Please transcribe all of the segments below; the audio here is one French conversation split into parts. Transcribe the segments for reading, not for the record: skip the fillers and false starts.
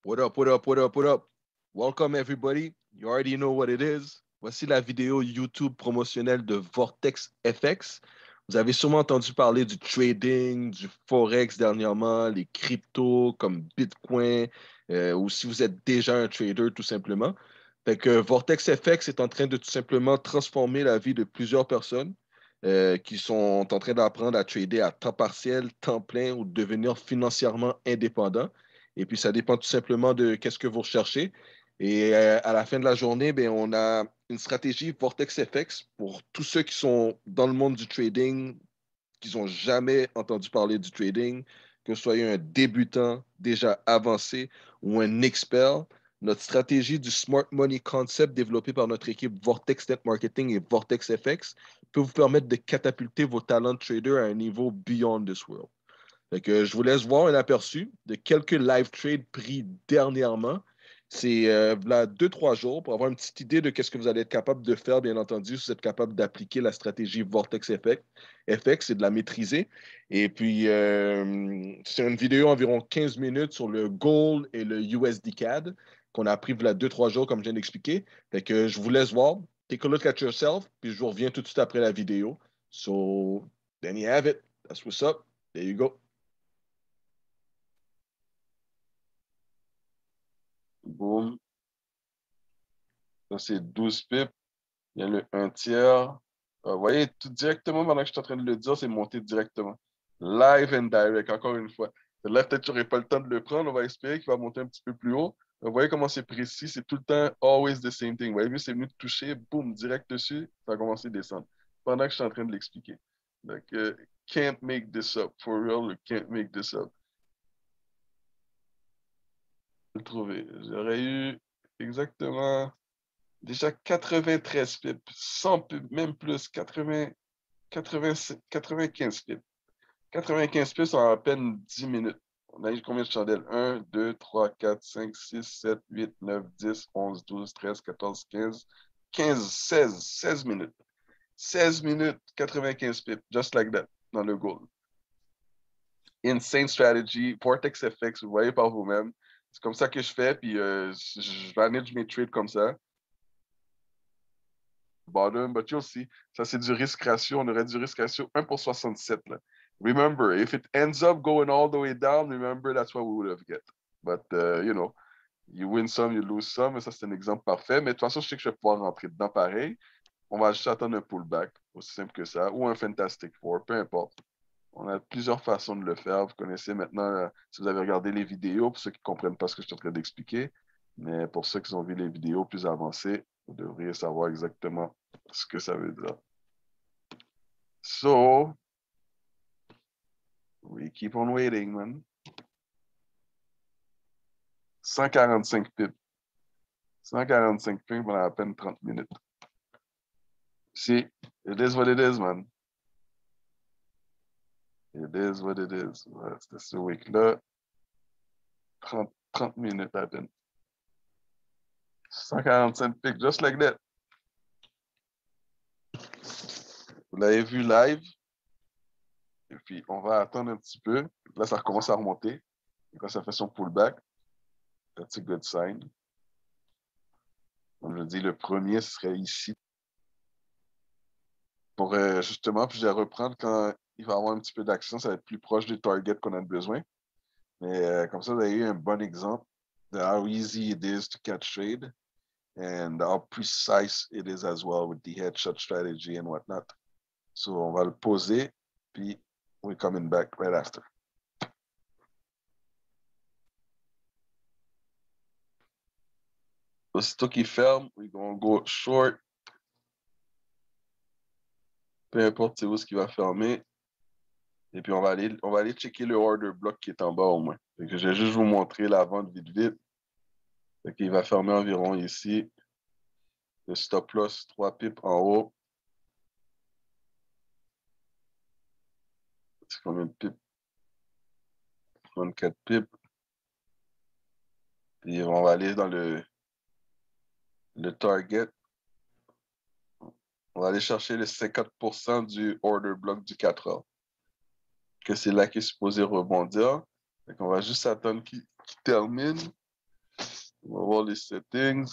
What up, what up, what up, what up? Welcome everybody. You already know what it is. Voici la vidéo YouTube promotionnelle de Vortex FX. Vous avez sûrement entendu parler du trading, du Forex dernièrement, les cryptos comme Bitcoin, ou si vous êtes déjà un trader tout simplement. Fait que Vortex FX est en train de tout simplement transformer la vie de plusieurs personnes qui sont en train d'apprendre à trader à temps partiel, temps plein ou devenir financièrement indépendants. Et puis, ça dépend tout simplement de qu'est-ce que vous recherchez. Et à la fin de la journée, ben, on a une stratégie Vortex FX pour tous ceux qui sont dans le monde du trading, qui n'ont jamais entendu parler du trading, que vous soyez un débutant déjà avancé ou un expert. Notre stratégie du Smart Money Concept développé par notre équipe Vortex Net Marketing et Vortex FX peut vous permettre de catapulter vos talents de trader à un niveau beyond this world. Fait que je vous laisse voir un aperçu de quelques live trades pris dernièrement. C'est là 2-3 jours pour avoir une petite idée de ce que vous allez être capable de faire, bien entendu, si vous êtes capable d'appliquer la stratégie Vortex FX et de la maîtriser. Et puis, c'est une vidéo environ 15 minutes sur le Gold et le USD CAD qu'on a appris là 2-3 jours, comme je viens d'expliquer. Fait que je vous laisse voir. Take a look at yourself, puis je vous reviens tout de suite après la vidéo. So, then you have it. That's what's up. There you go. Boum. Ça, c'est 12 pips. Il y a le 1 tiers. Vous voyez, tout directement, pendant que je suis en train de le dire, c'est monté directement. Live and direct, encore une fois. Là, peut-être que tu n'aurais pas le temps de le prendre. On va espérer qu'il va monter un petit peu plus haut. Vous voyez comment c'est précis. C'est tout le temps always the same thing. Vous voyez, c'est venu te toucher, boum, direct dessus. Ça a commencé à descendre. Pendant que je suis en train de l'expliquer. Donc, can't make this up. For real, can't make this up. Je vais le trouver. J'aurais eu exactement déjà 93 pips, 100 pips, même plus, 80, 95 pips. 95 pips en à peine 10 minutes. On a eu combien de chandelles? 1, 2, 3, 4, 5, 6, 7, 8, 9, 10, 11, 12, 13, 14, 15, 15, 16 minutes. 16 minutes, 95 pips, just like that, dans le goal. Insane strategy, Vortex FX, vous voyez par vous-même. C'est comme ça que je fais, puis je manage mes trades comme ça. Bottom, but you'll see. Ça, c'est du risque ratio. On aurait du risque ratio 1 pour 67. Là. Remember, if it ends up going all the way down, remember, that's what we would have get. But, you know, you win some, you lose some. Et ça, c'est un exemple parfait. Mais de toute façon, je sais que je vais pouvoir rentrer dedans pareil. On va juste attendre un pullback, aussi simple que ça, ou un Fantastic Four, peu importe. On a plusieurs façons de le faire. Vous connaissez maintenant, si vous avez regardé les vidéos, pour ceux qui ne comprennent pas ce que je suis en train d'expliquer, mais pour ceux qui ont vu les vidéos plus avancées, vous devriez savoir exactement ce que ça veut dire. So, we keep on waiting, man. 145 pips. 145 pips pendant à peine 30 minutes. See, it is what it is, man. It is what it is. C'était ce week-là. 30 minutes à peine. 145 pics, just like that. Vous l'avez vu live. Et puis, on va attendre un petit peu. Là, ça recommence à remonter. Et quand ça fait son pullback, that's a good sign. Comme je dis, le premier serait ici. Pour justement, puis je vais reprendre quand il va y avoir un petit peu d'action. Ça va être plus proche des targets qu'on a besoin. Mais comme ça, vous avez eu un bon exemple de how easy it is to catch trade and how precise it is as well with the headshot strategy and whatnot. So, on va le poser, puis we're coming back right after. Aussitôt qu'il ferme, we're gonna go short. Peu importe c'est où ce qui va fermer. Et puis, on va aller checker le order block qui est en bas au moins. Fait que je vais juste vous montrer la vente vite vite. Fait qu'il va fermer environ ici. Le stop loss, 3 pips en haut. C'est combien de pips? 34 pips. Et on va aller dans le target. On va aller chercher les 50% du order block du 4 heures. Que c'est là qu'il est supposé rebondir. Fait qu'on va juste attendre qu'il termine. On va voir les settings.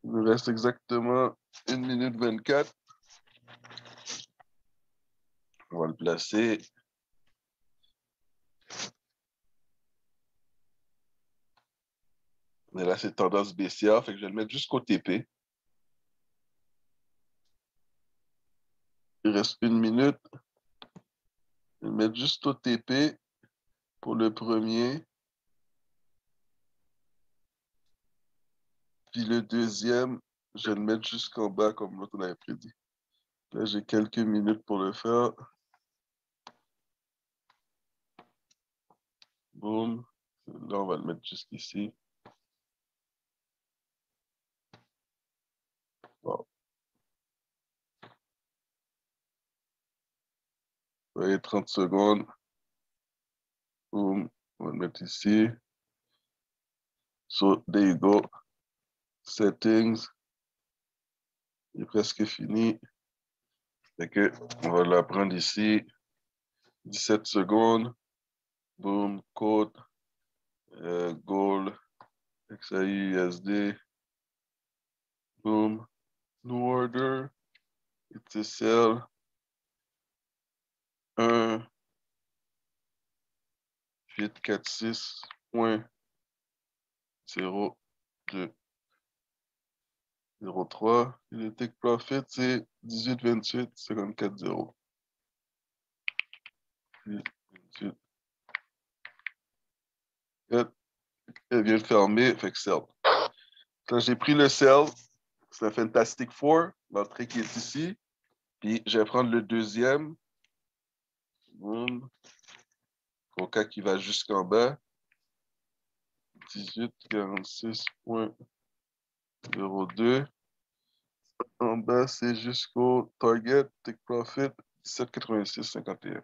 Il nous reste exactement 1 minute 24. On va le placer. Mais là, c'est tendance baissière, fait que je vais le mettre jusqu'au TP. Il reste 1 minute. Je vais le mettre juste au TP pour le premier. Puis le deuxième, je vais le mettre jusqu'en bas comme l'autre on avait prédit. Là, j'ai quelques minutes pour le faire. Boum. Là, on va le mettre jusqu'ici. Bon. Vous voyez, 30 secondes. Boum. On va le mettre ici. So, there you go. Settings. Il est presque fini. Fait que, on va la prendre ici. 17 secondes. Boom, code. Goal. XAI, USD. Boom. New order. It's a sell. 1, 846.02. 03. Et le take profit, c'est 18,28, 54,0. 28. Elle vient de fermer, fait que sell. Quand j'ai pris le sell, c'est un Fantastic Four, l'entrée qui est ici. Puis je vais prendre le deuxième. Boom. Au cas qui va jusqu'en bas. 18,46.02. En bas, c'est jusqu'au target, take profit, 17,86,51.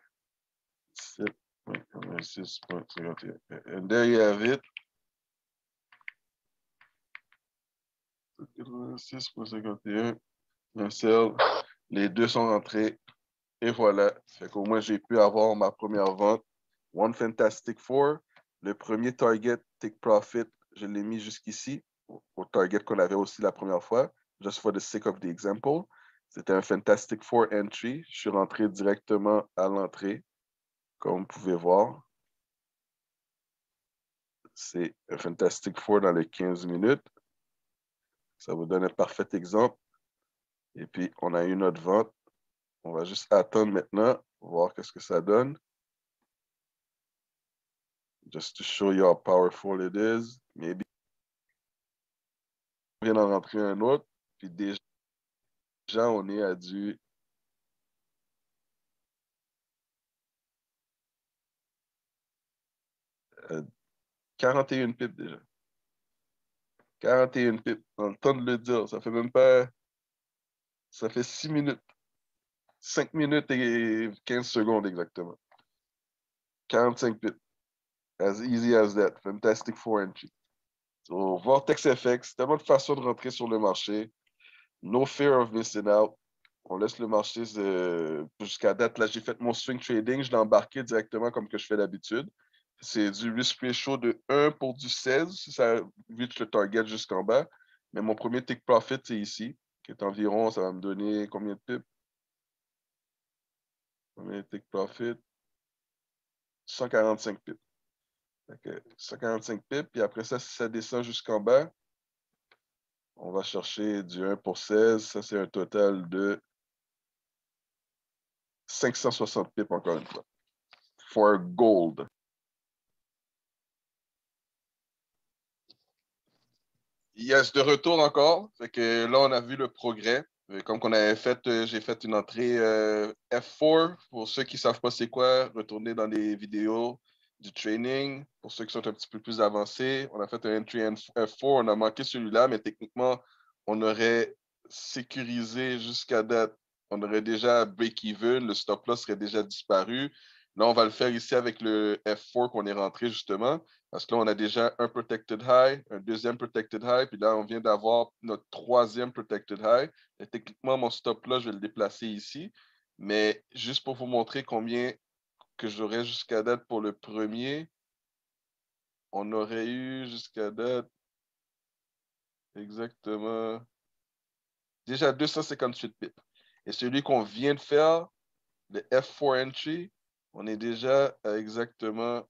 17,86,51. And there you have it. 17,86,51. Un sell. Les deux sont rentrés. Et voilà. Fait qu'au moins, j'ai pu avoir ma première vente. One Fantastic Four. Le premier target, take profit, je l'ai mis jusqu'ici, au target qu'on avait aussi la première fois, just for the sake of the example. C'était un Fantastic Four entry. Je suis rentré directement à l'entrée, comme vous pouvez voir. C'est un Fantastic Four dans les 15 minutes. Ça vous donne un parfait exemple. Et puis, on a une autre vente. On va juste attendre maintenant, voir qu'est-ce que ça donne. Just to show you how powerful it is. Maybe on vient d'en rentrer un autre. Puis déjà, on est à du 41 pips déjà. 41 pips. Dans le temps de le dire, ça fait même pas. Ça fait 6 minutes. 5 minutes et 15 secondes exactement. 45 pips. As easy as that. Fantastic Four entry. So, Vortex FX, tellement de façons de rentrer sur le marché. No fear of missing out. On laisse le marché jusqu'à date. Là, j'ai fait mon swing trading. Je l'ai embarqué directement comme que je fais d'habitude. C'est du risk ratio de 1 pour du 16, si ça reach le target jusqu'en bas. Mais mon premier take profit, c'est ici, qui est environ, ça va me donner combien de pips? Premier take profit, 145 pips. Okay. 145 pips, puis après ça, si ça descend jusqu'en bas, on va chercher du 1 pour 16. Ça, c'est un total de 560 pips encore une fois. For gold. Yes, de retour encore. Fait que là, on a vu le progrès. Comme qu'on avait fait, j'ai fait une entrée F4. Pour ceux qui ne savent pas c'est quoi, retournez dans les vidéos du training. Pour ceux qui sont un petit peu plus avancés, on a fait un entry F4. On a manqué celui-là, mais techniquement, on aurait sécurisé jusqu'à date. On aurait déjà break-even. Le stop-loss serait déjà disparu. Là, on va le faire ici avec le F4 qu'on est rentré justement. Parce que là, on a déjà un protected high, un deuxième protected high, puis là, on vient d'avoir notre troisième protected high. Et techniquement, mon stop là, je vais le déplacer ici. Mais juste pour vous montrer que j'aurais jusqu'à date pour le premier, on aurait eu jusqu'à date exactement déjà 258 pips. Et celui qu'on vient de faire, le F4 entry, on est déjà à exactement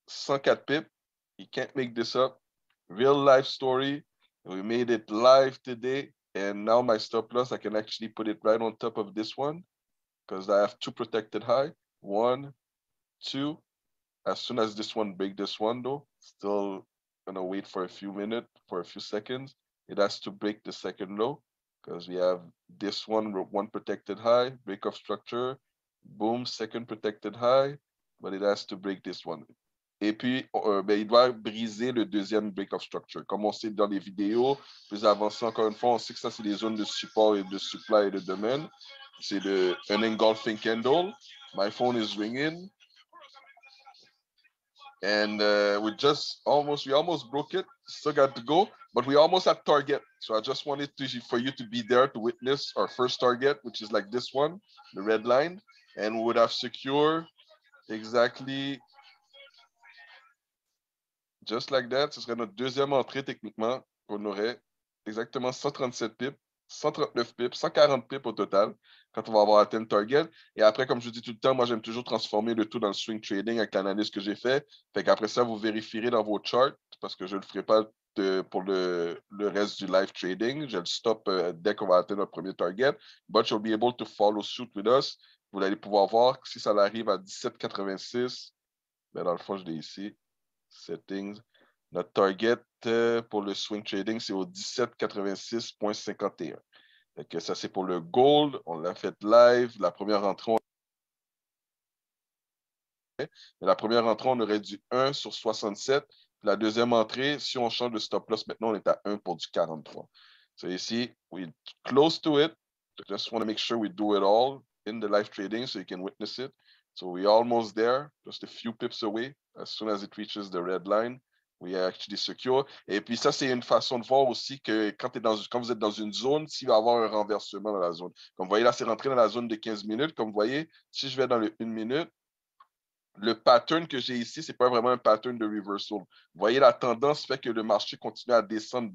104 pips. You can't make this up. Real life story. We made it live today. And now my stop loss, I can actually put it right on top of this one because I have two protected high. 1, 2. As soon as this one break this one though, still gonna wait for a few minutes, for a few seconds. It has to break the second low because we have this one protected high, break of structure, boom, second protected high, but it has to break this one. Et puis, il doit briser le deuxième break of structure. Comme on sait dans les vidéos, plus avancées encore une fois, on sait que ça, c'est les zones de support et de supply et de domaine. C'est un engulfing candle. My phone is ringing. And we almost broke it. Still got to go, but we almost at target. So I just wanted for you to be there to witness our first target, which is like this one, the red line, and we would have secured exactly just like that. Ce serait notre deuxième entrée techniquement qu'on aurait exactement 137 pips, 139 pips, 140 pips au total quand on va avoir atteint le target. Et après, comme je dis tout le temps, moi, j'aime toujours transformer le tout dans le swing trading avec l'analyse que j'ai fait. Fait qu'après ça, vous vérifierez dans vos charts parce que je ne le ferai pas pour le reste du live trading. Je le stop dès qu'on va atteindre notre premier target. But you'll be able to follow suit with us. Vous allez pouvoir voir que si ça arrive à 17,86, ben dans le fond, je l'ai ici. Settings. Notre target pour le swing trading, c'est au 17,86,51. Ça, c'est pour le gold. On l'a fait live. La première entrée, on aurait du 1 sur 67. La deuxième entrée, si on change de stop loss, maintenant, on est à 1 pour du 43. So ici, we're close to it. Just want to make sure we do it all in the live trading so you can witness it. So we're almost there, just a few pips away. As soon as it reaches the red line, we are actually secure. Et puis ça, c'est une façon de voir aussi que quand vous êtes dans une zone, s'il va y avoir un renversement dans la zone. Comme vous voyez, là, c'est rentré dans la zone de 15 minutes. Comme vous voyez, si je vais dans le 1 minute, le pattern que j'ai ici, ce n'est pas vraiment un pattern de reversal. Vous voyez, la tendance fait que le marché continue à descendre,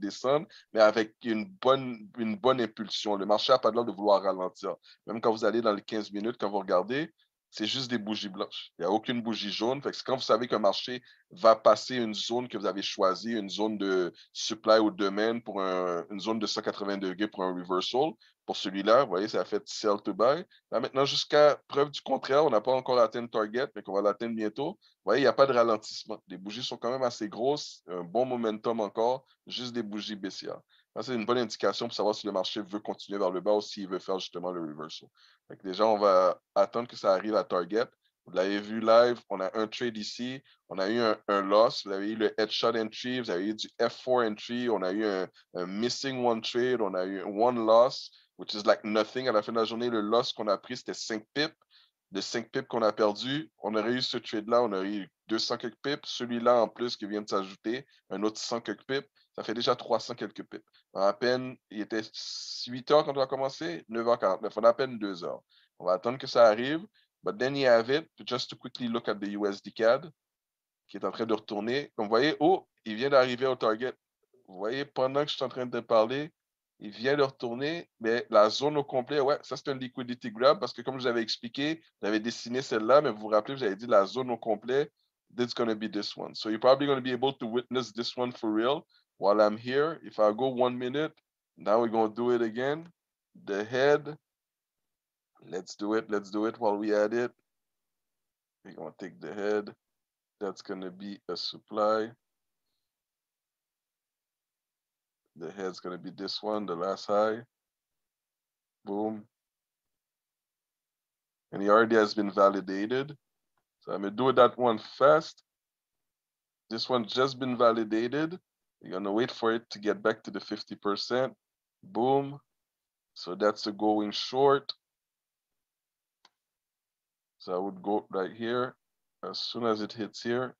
mais avec une bonne impulsion. Le marché n'a pas l'air de vouloir ralentir. Même quand vous allez dans les 15 minutes, quand vous regardez, c'est juste des bougies blanches. Il n'y a aucune bougie jaune. Fait que quand vous savez qu'un marché va passer une zone que vous avez choisie, une zone de supply ou domaine pour une zone de 180 degrés pour un reversal, pour celui-là, vous voyez, ça a fait sell to buy. Là, maintenant, jusqu'à preuve du contraire, on n'a pas encore atteint le target, mais qu'on va l'atteindre bientôt. Vous voyez, il n'y a pas de ralentissement. Les bougies sont quand même assez grosses, un bon momentum encore, juste des bougies baissières. C'est une bonne indication pour savoir si le marché veut continuer vers le bas ou s'il veut faire justement le reversal. Fait que déjà, on va attendre que ça arrive à target. Vous l'avez vu live, on a un trade ici, on a eu un loss, vous avez eu le headshot entry, vous avez eu du F4 entry, on a eu un missing one trade, on a eu one loss, which is like nothing. À la fin de la journée, le loss qu'on a pris, c'était 5 pips. De 5 pips qu'on a perdu, on aurait eu ce trade-là, on aurait eu 200 quelques pips. Celui-là, en plus, qui vient de s'ajouter, un autre 100 quelques pips, ça fait déjà 300 quelques pips. À peine, il était 8 heures quand on a commencé, 9h49. On a à peine 2 heures. On va attendre que ça arrive. But then you have it, just to quickly look at the USD CAD, qui est en train de retourner. Comme vous voyez, oh, il vient d'arriver au target. Vous voyez, pendant que je suis en train de parler, il vient de retourner, mais la zone au complet, ouais, ça c'est un liquidity grab parce que comme je vous avais expliqué, j'avais dessiné celle-là, mais vous vous rappelez, j'avais dit la zone au complet, it's going to be this one. So you're probably going to be able to witness this one for real while I'm here. If I go 1 minute, now we're going to do it again. The head, let's do it while we at it. We're going to take the head. That's going to be a supply. The head's going to be this one, the last high. Boom. And he already has been validated. So I'm going to do that one fast. This one just been validated. You're going to wait for it to get back to the 50%. Boom. So that's a going short. So I would go right here. As soon as it hits here,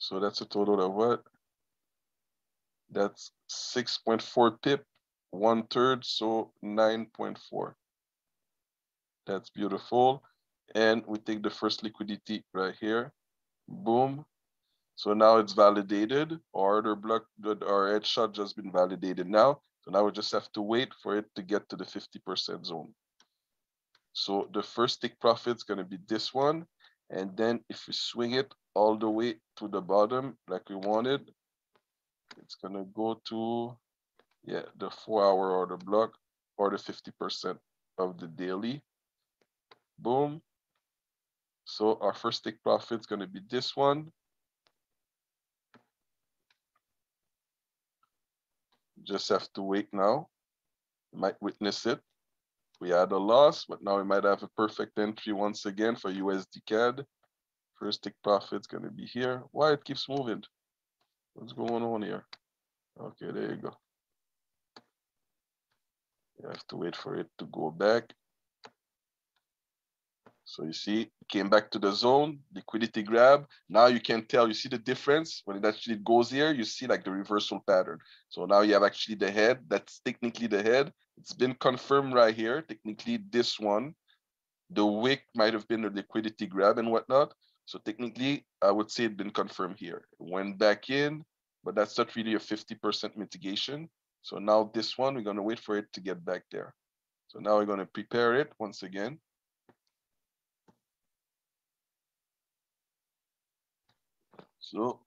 So that's a total of what? That's 6.4 pip, 1/3, so 9.4. That's beautiful. And we take the first liquidity right here. Boom. So now it's validated. Our order block, our headshot just been validated now. So now we just have to wait for it to get to the 50% zone. So the first take profit is going to be this one. And then if we swing it all the way to the bottom like we wanted, it's going to go to, yeah, the 4-hour order block or the 50% of the daily. Boom. So our first take profit is going to be this one. Just have to wait now. You might witness it. We had a loss, but now we might have a perfect entry once again for USD CAD. First take profit is going to be here. Why it keeps moving? What's going on here? Okay, there you go. You have to wait for it to go back. So you see, it came back to the zone, liquidity grab. Now you can tell, you see the difference when it actually goes here, you see like the reversal pattern. So now you have actually the head, that's technically the head. It's been confirmed right here, technically this one. The wick might have been a liquidity grab and whatnot. So technically, I would say it's been confirmed here. It went back in, but that's not really a 50% mitigation. So now this one, we're gonna wait for it to get back there. So now we're gonna prepare it once again. So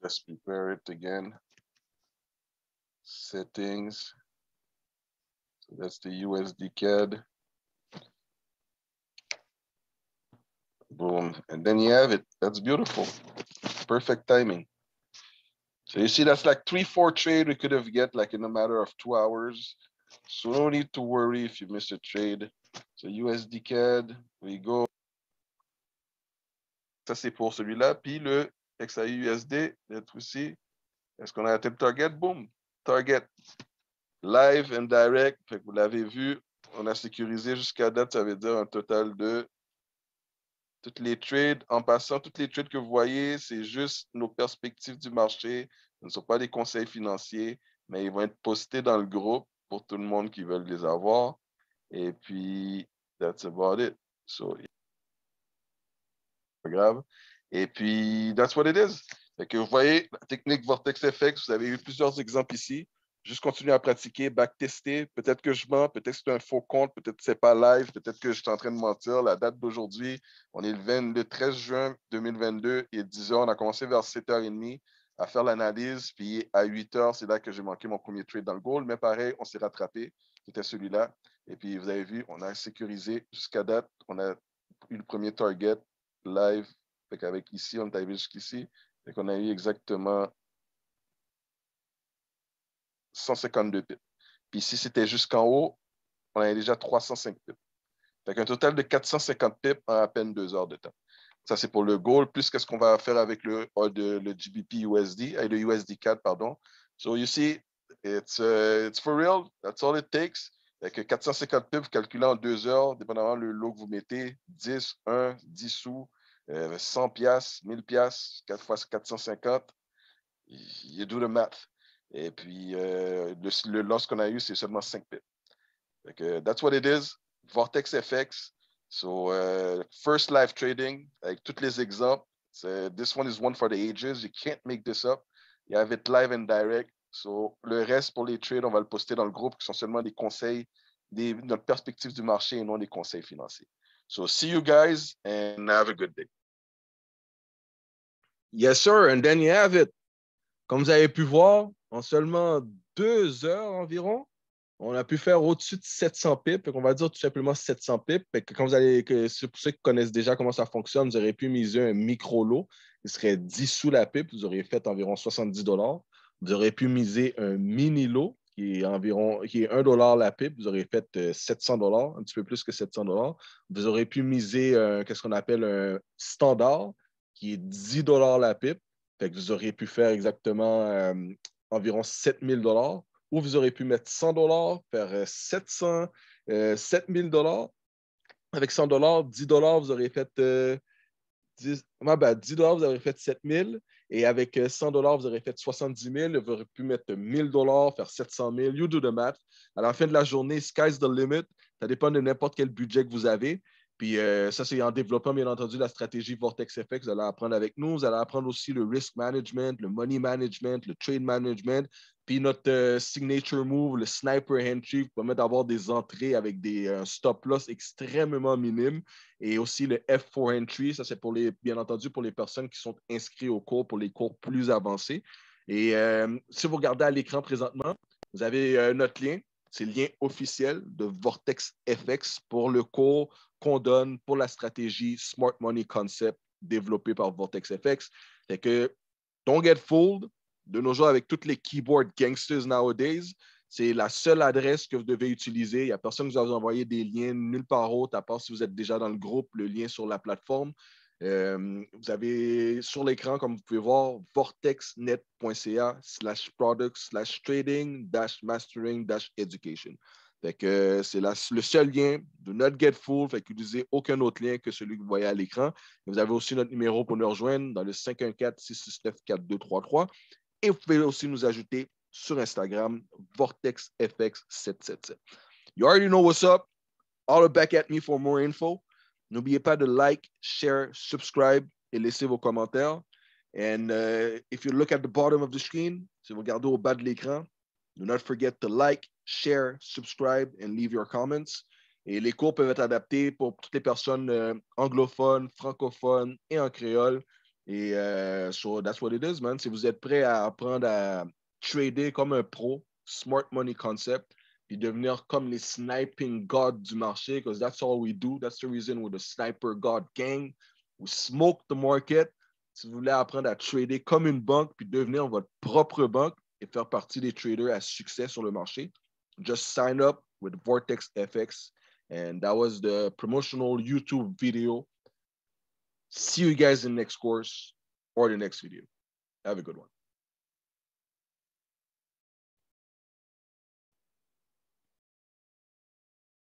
just prepare it again. Settings. So that's the USD CAD. Boom. And then you have it. That's beautiful. Perfect timing. So you see, that's like 3-4 trade we could have get like in a matter of 2 hours. So no need to worry if you miss a trade. So USD CAD, we go. Ça, c'est pour celui-là. Puis le XAUUSD, let's see. Est-ce qu'on a atteint le target? Boom. Target. Live and direct. Fait que vous l'avez vu, on a sécurisé jusqu'à date, ça veut dire un total de toutes les trades. En passant, toutes les trades que vous voyez, c'est juste nos perspectives du marché. Ce ne sont pas des conseils financiers, mais ils vont être postés dans le groupe pour tout le monde qui veut les avoir. Et puis, that's about it. So, pas grave. Et puis, that's what it is. Fait que vous voyez, la technique Vortex FX, vous avez eu plusieurs exemples ici. Juste continuer à pratiquer, backtester. Peut-être que je mens, peut-être que c'est un faux compte, peut-être que c'est pas live, peut-être que je suis en train de mentir. La date d'aujourd'hui, on est le 13 juin 2022 et 10h. On a commencé vers 7h30 à faire l'analyse. Puis à 8h, c'est là que j'ai manqué mon premier trade dans le goal. Mais pareil, on s'est rattrapé. C'était celui-là. Et puis, vous avez vu, on a sécurisé jusqu'à date. On a eu le premier target live. Fait qu'avec ici, on est arrivé jusqu'ici. Fait qu'on a eu exactement 152 pips. Puis si c'était jusqu'en haut, on avait déjà 305 pips. Fait qu'un total de 450 pips en à peine 2 heures de temps. Ça, c'est pour le goal, plus qu'est-ce qu'on va faire avec le GBP USD, le USD CAD, pardon. So you see, it's for real. That's all it takes. Fait que 450 pips, calculé en 2 heures, dépendamment le lot que vous mettez, 10, 1, 10 sous, 100 piastres, 1000 piastres, 4 fois 450, you do the math. Et puis, le loss qu'on a eu, c'est seulement 5 pips. Donc, that's what it is. Vortex FX. So, first live trading, avec tous les exemples. This one is one for the ages. You can't make this up. You have it live and direct. So, le reste pour les trades, on va le poster dans le groupe, qui sont seulement des conseils, notre perspective du marché et non des conseils financiers. So, see you guys and have a good day. Yes, sir. And then you have it. Comme vous avez pu voir, en seulement 2 heures environ, on a pu faire au-dessus de 700 pips. On va dire tout simplement 700 pips. Quand vous allez, pour ceux qui connaissent déjà comment ça fonctionne, vous aurez pu miser un micro-lot qui serait 10 sous la pipe. Vous auriez fait environ 70 $. Vous aurez pu miser un mini-lot qui est 1 $ la pipe. Vous aurez fait 700 $, un petit peu plus que 700 $. Vous aurez pu miser qu'est-ce qu'on appelle un standard qui est 10 $ la pipe. Fait que vous auriez pu faire exactement environ 7000 $. Ou vous aurez pu mettre 100 $, faire 7000 $. Avec 100 $, 10 $, vous aurez fait $10, vous aurez fait 7 000. Et avec $100, vous aurez fait 70 000. Vous aurez pu mettre $1 000, faire 700 000. You do the math. À la fin de la journée, sky's the limit. Ça dépend de n'importe quel budget que vous avez. Puis ça, c'est en développant, bien entendu, la stratégie Vortex FX. Vous allez apprendre avec nous. Vous allez apprendre aussi le risk management, le money management, le trade management. Puis notre signature move, le sniper entry, qui permet d'avoir des entrées avec des stop loss extrêmement minimes. Et aussi le F4 entry, ça c'est pour bien entendu pour les personnes qui sont inscrites au cours, pour les cours plus avancés. Et si vous regardez à l'écran présentement, vous avez notre lien. C'est le lien officiel de Vortex FX pour le cours qu'on donne pour la stratégie Smart Money Concept développée par Vortex FX. C'est que don't get fooled. De nos jours, avec toutes les keyboard gangsters nowadays, c'est la seule adresse que vous devez utiliser. Il n'y a personne qui va vous envoyer des liens nulle part autre, à part si vous êtes déjà dans le groupe, le lien sur la plateforme. Vous avez sur l'écran, comme vous pouvez voir, vortexnet.ca/product/trading-mastering-education. Fait que c'est le seul lien. Do not get fooled. Fait qu'utilisez aucun autre lien que celui que vous voyez à l'écran. Vous avez aussi notre numéro pour nous rejoindre dans le 514-669-4233. Et vous pouvez aussi nous ajouter sur Instagram, VortexFX777. You already know what's up. Holler back at me for more info. N'oubliez pas de like, share, subscribe et laisser vos commentaires. And if you look at the bottom of the screen, si vous regardez au bas de l'écran, do not forget to like, share, subscribe and leave your comments. Et les cours peuvent être adaptés pour toutes les personnes anglophones, francophones et en créole. Et so that's what it is, man. Si vous êtes prêt à apprendre à trader comme un pro, smart money concept, puis devenir comme les sniping gods du marché, because that's all we do. That's the reason we're the sniper god gang. We smoke the market. Si vous voulez apprendre à trader comme une banque, puis devenir votre propre banque et faire partie des traders à succès sur le marché, just sign up with Vortex FX. And that was the promotional YouTube video. See you guys in the next course or the next video. Have a good one.